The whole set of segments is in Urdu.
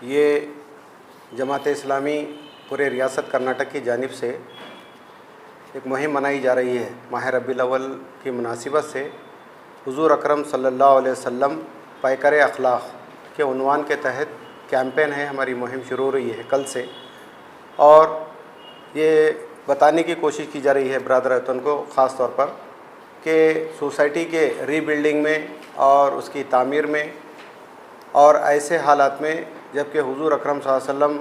یہ جماعت اسلامی پورے ریاست کرناٹک کی جانب سے ایک مہم منائی جا رہی ہے ماہ ربیع الاول کی مناسبت سے حضور اکرم صلی اللہ علیہ وسلم پیکر اخلاق کے عنوان کے تحت کیمپین ہے. ہماری مہم شروع ہو رہی ہے کل سے, اور یہ بتانے کی کوشش کی جا رہی ہے برادراتن کو خاص طور پر کہ سوسائٹی کے ری بلڈنگ میں اور اس کی تعمیر میں اور ایسے حالات میں جب کہ حضور اکرم صلی اللہ علیہ وسلم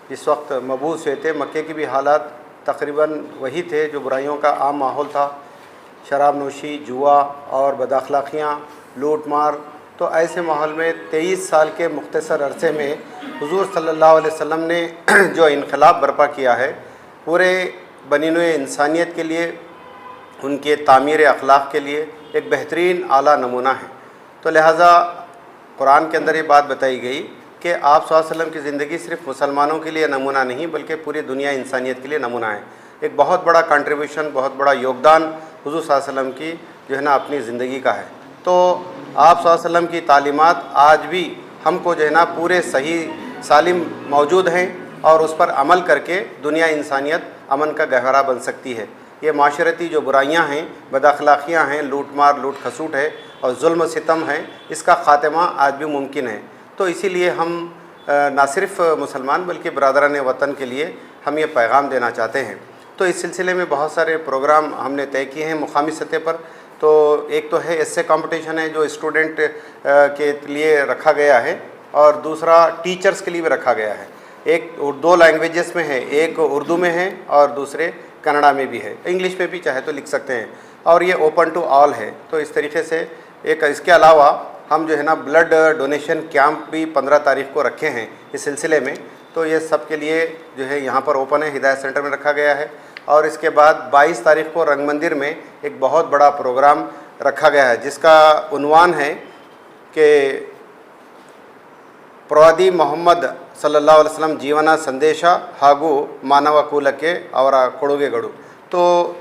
اس وقت مبعوث ہوئے تھے, مکے کی بھی حالات تقریباً وہی تھے جو برائیوں کا عام ماحول تھا, شراب نوشی, جوا اور بد اخلاقیاں, لوٹ مار. تو ایسے ماحول میں 23 سال کے مختصر عرصے میں حضور صلی اللہ علیہ وسلم نے جو انقلاب برپا کیا ہے پورے بنی نوع انسانیت کے لیے, ان کے تعمیر اخلاق کے لیے ایک بہترین اعلیٰ نمونہ ہے. تو لہٰذا قرآن کے اندر یہ بات بتائی گئی کہ آپ صلی اللہ علیہ وسلم کی زندگی صرف مسلمانوں کے لیے نمونہ نہیں بلکہ پوری دنیا انسانیت کے لیے نمونہ ہے. ایک بہت بڑا کنٹریبیوشن, بہت بڑا یوگدان حضور صلی اللہ علیہ وسلم کی جو ہے نا اپنی زندگی کا ہے. تو آپ صلی اللہ علیہ وسلم کی تعلیمات آج بھی ہم کو جو ہے نا پورے صحیح سالم موجود ہیں اور اس پر عمل کر کے دنیا انسانیت امن کا گہوارہ بن سکتی ہے. یہ معاشرتی جو برائیاں ہیں, بد اخلاقیاں ہیں, لوٹ مار, لوٹ کھسوٹ ہے اور ظلم و ستم ہے, اس کا خاتمہ آج بھی ممکن ہے. تو اسی لیے ہم نہ صرف مسلمان بلکہ برادران وطن کے لیے ہم یہ پیغام دینا چاہتے ہیں. تو اس سلسلے میں بہت سارے پروگرام ہم نے طے کیے ہیں مقامی سطح پر. تو ایک تو ہے ایسے کمپٹیشن ہے جو اسٹوڈنٹ کے لیے رکھا گیا ہے, اور دوسرا ٹیچرز کے لیے بھی رکھا گیا ہے. ایک 2 لینگویجز میں ہے, ایک اردو میں ہے اور دوسرے کنڑا میں بھی ہے, انگلش میں بھی چاہے تو لکھ سکتے ہیں, اور یہ اوپن ٹو آل ہے. تو اس طریقے سے ایک اس کے علاوہ ہم جو ہے نا بلڈ ڈونیشن کیمپ بھی 15 تاریخ کو رکھے ہیں اس سلسلے میں. تو یہ سب کے لیے جو ہے یہاں پر اوپن ہے, ہدایت سینٹر میں رکھا گیا ہے. اور اس کے بعد 22 تاریخ کو رنگ مندر میں ایک بہت بڑا پروگرام رکھا گیا ہے جس کا عنوان ہے کہ پروادی محمد صلی اللہ علیہ وسلم جیونا سندیشہ ہاگو مانوا کولکے اور کوڑوگے گڑو. تو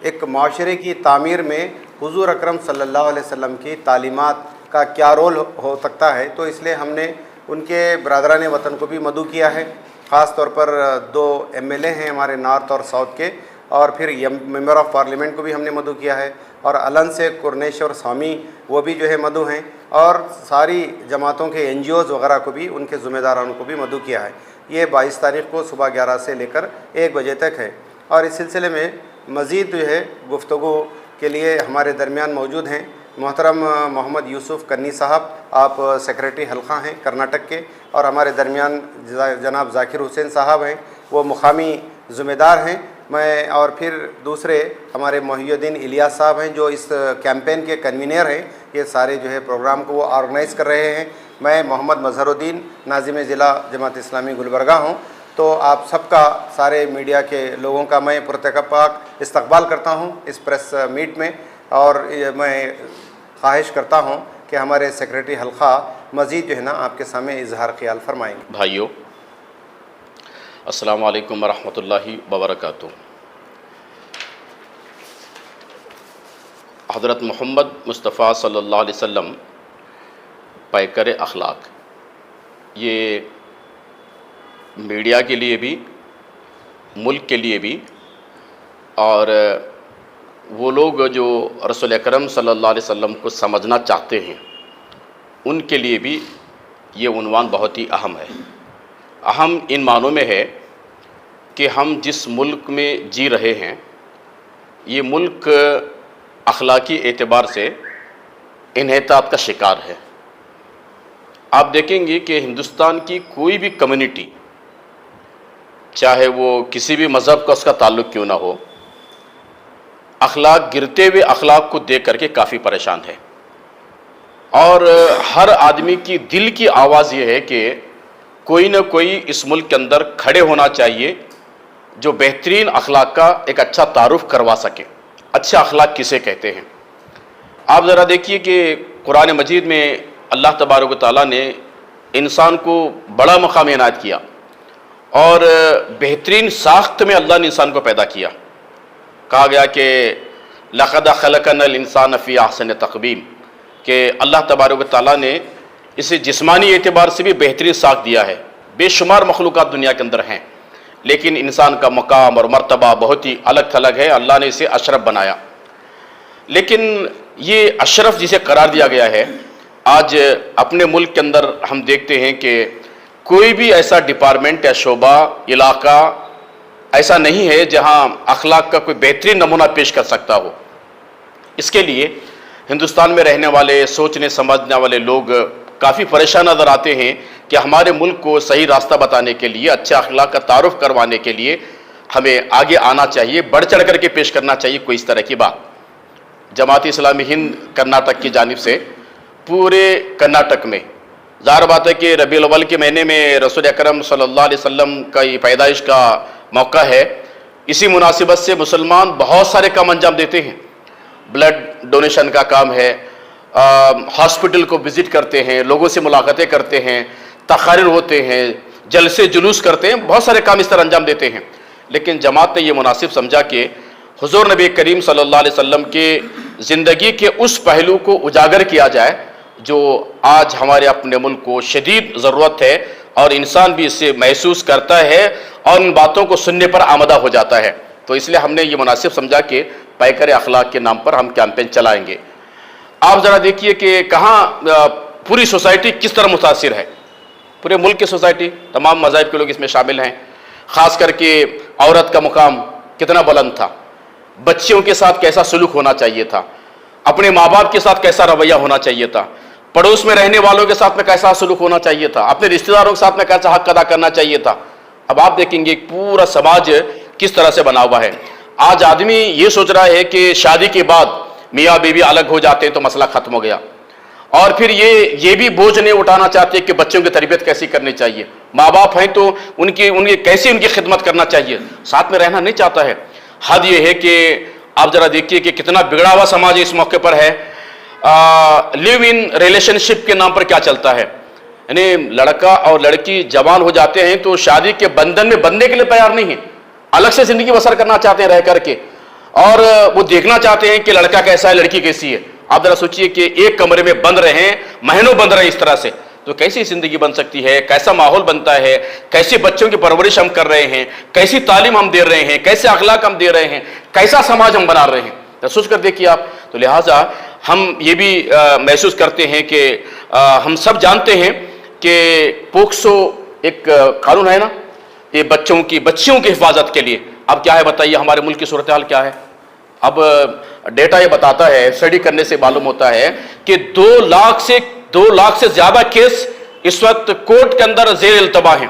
ایک معاشرے کی تعمیر میں حضور اکرم صلی اللہ علیہ وسلم کی تعلیمات کا کیا رول ہو سکتا ہے. تو اس لیے ہم نے ان کے برادران وطن کو بھی مدعو کیا ہے. خاص طور پر 2 MLA ہیں ہمارے نارتھ اور ساؤتھ کے, اور پھر ممبر آف پارلیمنٹ کو بھی ہم نے مدعو کیا ہے, اور الن سے کرنیشور سوامی وہ بھی جو ہے مدعو ہیں, اور ساری جماعتوں کے NGOs وغیرہ کو بھی, ان کے ذمہ داران کو بھی مدعو کیا ہے. یہ 22 تاریخ کو صبح 11 سے لے کر 1 بجے تک ہے. اور اس سلسلے میں مزید جو ہے گفتگو کے لیے ہمارے درمیان موجود ہیں محترم محمد یوسف کنی صاحب, آپ سیکریٹری حلقہ ہیں کرناٹک کے, اور ہمارے درمیان جناب ذاکر حسین صاحب ہیں, وہ مقامی ذمہ دار ہیں. میں اور پھر دوسرے ہمارے محی الدین الیاس صاحب ہیں جو اس کیمپین کے کنوینر ہیں. یہ سارے جو ہے پروگرام کو وہ آرگنائز کر رہے ہیں. میں محمد مظہر الدین ناظم ضلع جماعت اسلامی گلبرگہ ہوں. تو آپ سب کا, سارے میڈیا کے لوگوں کا میں پرتکپاک استقبال کرتا ہوں اس پریس میٹ میں, اور میں خواہش کرتا ہوں کہ ہمارے سیکریٹری حلقہ مزید جو ہے نا آپ کے سامنے اظہار خیال فرمائیں گے. بھائیو السلام علیکم ورحمۃ اللہ وبرکاتہ. حضرت محمد مصطفیٰ صلی اللہ علیہ وسلم پیکر اخلاق, یہ میڈیا کے لیے بھی, ملک کے لیے بھی, اور وہ لوگ جو رسول اکرم صلی اللہ علیہ وسلم کو سمجھنا چاہتے ہیں ان کے لیے بھی یہ عنوان بہت ہی اہم ہے. اہم ان معنوں میں ہے کہ ہم جس ملک میں جی رہے ہیں یہ ملک اخلاقی اعتبار سے انحطاط کا شکار ہے. آپ دیکھیں گے کہ ہندوستان کی کوئی بھی کمیونٹی, چاہے وہ کسی بھی مذہب کا اس کا تعلق کیوں نہ ہو, اخلاق گرتے ہوئے اخلاق کو دیکھ کر کے کافی پریشان ہے. اور ہر آدمی کی دل کی آواز یہ ہے کہ کوئی نہ کوئی اس ملک کے اندر کھڑے ہونا چاہیے جو بہترین اخلاق کا ایک اچھا تعارف کروا سکے. اچھا اخلاق کسے کہتے ہیں؟ آپ ذرا دیکھیے کہ قرآن مجید میں اللہ تبارک و تعالیٰ نے انسان کو بڑا مقام عنایت کیا, اور بہترین ساخت میں اللہ نے انسان کو پیدا کیا. کہا گیا کہ لَقَدْ خَلَقْنَا الْإِنسَانَ فِي أَحْسَنِ تَقْوِيمٍ, کہ اللہ تبارک و تعالیٰ نے اسے جسمانی اعتبار سے بھی بہترین ساخت دیا ہے. بے شمار مخلوقات دنیا کے اندر ہیں، لیکن انسان کا مقام اور مرتبہ بہت ہی الگ تھلگ ہے. اللہ نے اسے اشرف بنایا. لیکن یہ اشرف جسے قرار دیا گیا ہے، آج اپنے ملک کے اندر ہم دیکھتے ہیں کہ کوئی بھی ایسا ڈپارٹمنٹ یا شعبہ علاقہ ایسا نہیں ہے جہاں اخلاق کا کوئی بہترین نمونہ پیش کر سکتا ہو. اس کے لیے ہندوستان میں رہنے والے سوچنے سمجھنے والے لوگ کافی پریشان نظر آتے ہیں کہ ہمارے ملک کو صحیح راستہ بتانے کے لیے، اچھے اخلاق کا تعارف کروانے کے لیے ہمیں آگے آنا چاہیے، بڑھ چڑھ کر کے پیش کرنا چاہیے کوئی اس طرح کی بات. جماعت اسلامی ہند کرناٹک کی جانب سے پورے کرناٹک میں ظاہر بات ہے کہ ربیع الاول کے مہینے میں رسول اکرم صلی اللہ علیہ وسلم کا یہ پیدائش کا موقع ہے. اسی مناسبت سے مسلمان بہت سارے کام انجام دیتے ہیں. بلڈ ڈونیشن کا کام ہے، ہاسپٹل کو وزٹ کرتے ہیں، لوگوں سے ملاقاتیں کرتے ہیں، تقاریر ہوتے ہیں، جلسے جلوس کرتے ہیں، بہت سارے کام اس طرح انجام دیتے ہیں. لیکن جماعت نے یہ مناسب سمجھا کہ حضور نبی کریم صلی اللہ علیہ وسلم کے زندگی کے اس پہلو کو اجاگر کیا جائے جو آج ہمارے اپنے ملک کو شدید ضرورت ہے، اور انسان بھی اس سے محسوس کرتا ہے اور ان باتوں کو سننے پر آمدہ ہو جاتا ہے. تو اس لیے ہم نے یہ مناسب سمجھا کہ پیکر اخلاق کے نام پر ہم کیمپین چلائیں گے. آپ ذرا دیکھیے کہ کہاں پوری سوسائٹی کس طرح متاثر ہے. پورے ملک کی سوسائٹی، تمام مذاہب کے لوگ اس میں شامل ہیں. خاص کر کے عورت کا مقام کتنا بلند تھا، بچیوں کے ساتھ کیسا سلوک ہونا چاہیے تھا، اپنے ماں باپ کے ساتھ کیسا رویہ ہونا چاہیے تھا، پڑوس میں رہنے والوں کے ساتھ میں کیسا سلوک ہونا چاہیے تھا، اپنے رشتہ داروں کے ساتھ میں کیسا حق ادا کرنا چاہیے تھا. اب آپ دیکھیں گے پورا سماج کس طرح سے بنا ہوا ہے. آج آدمی یہ سوچ رہا ہے کہ شادی کے بعد میاں بیوی الگ ہو جاتے ہیں تو مسئلہ ختم ہو گیا، اور پھر یہ بھی بوجھ نہیں اٹھانا چاہتے کہ بچوں کی تربیت کیسی کرنی چاہیے. ماں باپ ہیں تو ان کی کیسے ان کی خدمت کرنا چاہیے، ساتھ میں رہنا نہیں چاہتا ہے. حد یہ ہے کہ آپ ذرا دیکھیے کہ کتنا بگڑا ہوا سماج اس موقع پر ہے. لیو ان ریلیشن شپ کے نام پر کیا چلتا ہے، یعنی لڑکا اور لڑکی جوان ہو جاتے ہیں تو شادی کے بندھن میں بندھنے کے لیے تیار نہیں ہیں، الگ سے زندگی بسر کرنا چاہتے ہیں رہ کر کے، اور وہ دیکھنا چاہتے ہیں کہ لڑکا کیسا ہے لڑکی کیسی ہے. آپ ذرا سوچئے کہ ایک کمرے میں بند رہے ہیں، مہینوں بند رہے ہیں اس طرح سے، تو کیسی زندگی بن سکتی ہے، کیسا ماحول بنتا ہے، کیسے بچوں کی پرورش ہم کر رہے ہیں، کیسی تعلیم ہم دے رہے ہیں، کیسے اخلاق ہم دے رہے ہیں، کیسا سماج ہم بنا رہے ہیں. سوچ کر دیکھیے آپ. تو لہٰذا ہم یہ بھی محسوس کرتے ہیں کہ ہم سب جانتے ہیں کہ پوکسو ایک قانون ہے نا، یہ بچیوں کی حفاظت کے لیے. اب کیا ہے بتائیے ہمارے ملک کی صورتحال کیا ہے. اب ڈیٹا یہ بتاتا ہے، اسٹڈی کرنے سے معلوم ہوتا ہے کہ 2 لاکھ سے زیادہ کیس اس وقت کورٹ کے اندر زیر التوا ہیں.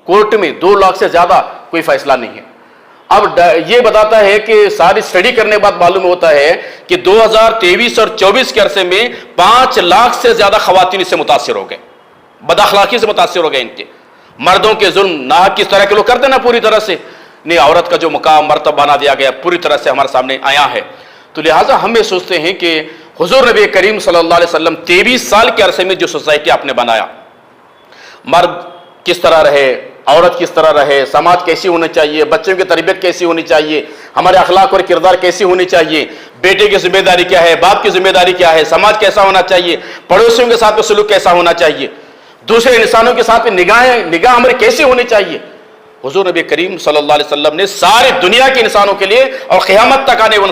کورٹ میں 2 لاکھ سے زیادہ کوئی فیصلہ نہیں ہے. اب یہ بتاتا ہے کہ ساری اسٹڈی کرنے کے بعد معلوم ہوتا ہے کہ 2023 اور 24 کے عرصے میں 5 لاکھ سے زیادہ خواتین اس سے متاثر ہو گئے، بد اخلاقی سے متاثر ہو گئے. ان کے مردوں کے ظلم ناحق کس طرح کے لوگ کرتے نا پوری طرح سے، نہیں عورت کا جو مقام مرتبہ بنا دیا گیا پوری طرح سے ہمارے سامنے آیا ہے. تو لہٰذا ہم یہ سوچتے ہیں کہ حضور نبی کریم صلی اللہ علیہ وسلم 23 سال کے عرصے میں جو سوسائٹی آپ نے بنایا، مرد کس طرح رہے، عورت کس طرح رہے، سماج کیسی ہونی چاہیے، بچوں کی تربیت کیسی ہونی چاہیے، ہمارے اخلاق اور کردار کیسی ہونی چاہیے، بیٹے کی ذمہ داری کیا ہے، باپ کی ذمہ داری کیا ہے، سماج کیسا ہونا چاہیے، پڑوسیوں کے ساتھ میں سلوک کیسا ہونا چاہیے، دوسرے انسانوں کے ساتھ میں نگاہ ہماری کیسی ہونی چاہیے. حضور نبی کریم صلی اللہ علیہ وسلم نے ساری دنیا کے انسانوں کے لیے اور قیامت تک آنے والے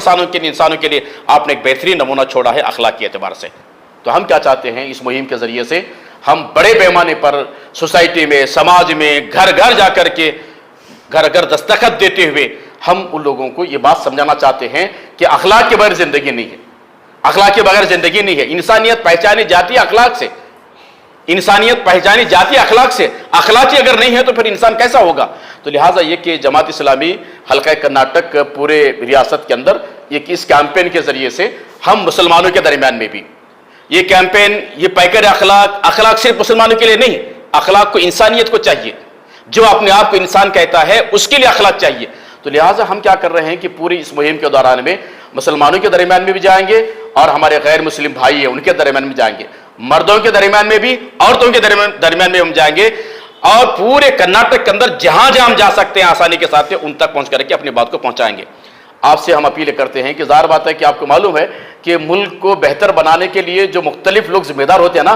انسانوں کے لیے آپ نے ایک بہترین نمونہ چھوڑا ہے اخلاق کے اعتبار سے. تو ہم کیا چاہتے ہیں اس مہم کے ذریعے سے، ہم بڑے پیمانے پر سوسائٹی میں، سماج میں، گھر گھر جا کر کے گھر گھر دستخط دیتے ہوئے ہم ان لوگوں کو یہ بات سمجھانا چاہتے ہیں کہ اخلاق کے بغیر زندگی نہیں ہے. اخلاق کے بغیر زندگی نہیں ہے. انسانیت پہچانی جاتی ہے اخلاق سے، انسانیت پہچانی جاتی ہے اخلاق سے. اخلاقی اگر نہیں ہے تو پھر انسان کیسا ہوگا. تو لہٰذا یہ کہ جماعت اسلامی حلقہ کرناٹک پورے ریاست کے اندر یہ اس کیمپین کے ذریعے سے ہم مسلمانوں کے درمیان میں بھی یہ کیمپین، یہ پیکر اخلاق صرف مسلمانوں کے لیے نہیں، اخلاق کو انسانیت کو چاہیے. جو اپنے آپ کو انسان کہتا ہے اس کے لیے اخلاق چاہیے. تو لہٰذا ہم کیا کر رہے ہیں کہ پوری اس مہم کے دوران میں مسلمانوں کے درمیان میں بھی جائیں گے اور ہمارے غیر مسلم بھائی ہیں ان کے درمیان میں جائیں گے، مردوں کے درمیان میں بھی، عورتوں کے درمیان میں ہم جائیں گے، اور پورے کرناٹک کے اندر جہاں جہاں ہم جا سکتے ہیں آسانی کے ساتھ ان تک پہنچ کر کے اپنی بات کو پہنچائیں گے. آپ سے ہم اپیل کرتے ہیں کہ ظاہر بات ہے کہ آپ کو معلوم ہے کہ ملک کو بہتر بنانے کے لیے جو مختلف لوگ ذمہ دار ہوتے ہیں نا،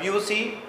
PUC